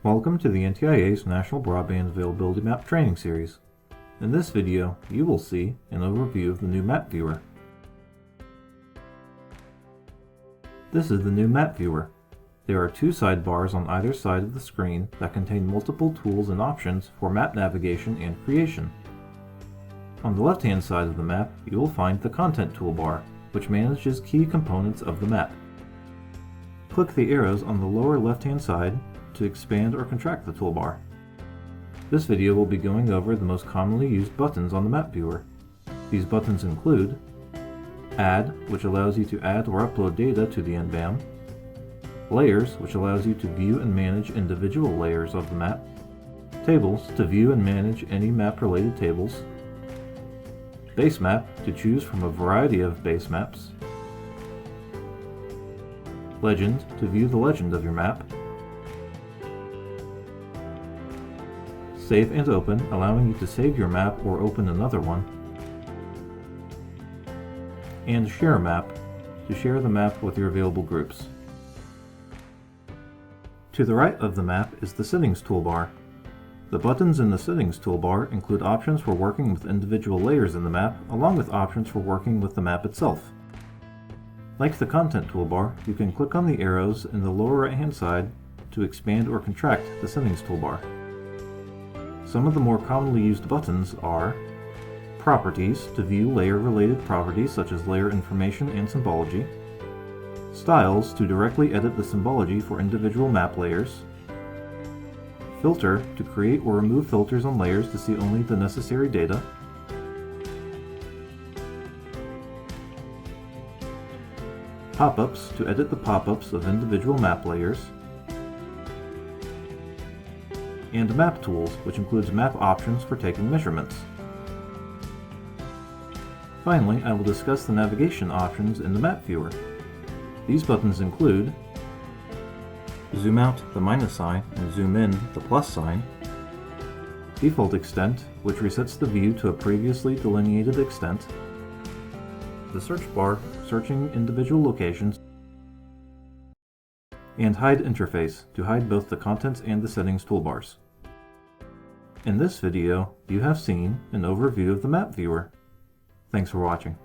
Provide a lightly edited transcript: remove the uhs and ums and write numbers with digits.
Welcome to the NTIA's National Broadband Availability Map training series. In this video, you will see an overview of the new map viewer. This is the new map viewer. There are two sidebars on either side of the screen that contain multiple tools and options for map navigation and creation. On the left-hand side of the map, you will find the Content toolbar, which manages key components of the map. Click the arrows on the lower left-hand side to expand or contract the toolbar. This video will be going over the most commonly used buttons on the map viewer. These buttons include Add, which allows you to add or upload data to the NBAM, Layers, which allows you to view and manage individual layers of the map, Tables, to view and manage any map-related tables, Base Map, to choose from a variety of base maps, Legend, to view the legend of your map, Save and Open, allowing you to save your map or open another one, and Share Map, to share the map with your available groups. To the right of the map is the Settings toolbar. The buttons in the Settings toolbar include options for working with individual layers in the map, along with options for working with the map itself. Like the Content toolbar, you can click on the arrows in the lower right-hand side to expand or contract the Settings toolbar. Some of the more commonly used buttons are Properties, to view layer-related properties such as layer information and symbology, Styles, to directly edit the symbology for individual map layers, Filter, to create or remove filters on layers to see only the necessary data, Pop-ups, to edit the pop-ups of individual map layers, and Map Tools, which includes map options for taking measurements. Finally, I will discuss the navigation options in the map viewer. These buttons include Zoom out, the minus sign, and zoom in, the plus sign, Default Extent, which resets the view to a previously delineated extent, the search bar, searching individual locations, and Hide Interface, to hide both the Contents and the Settings toolbars. In this video, you have seen an overview of the map viewer. Thanks for watching.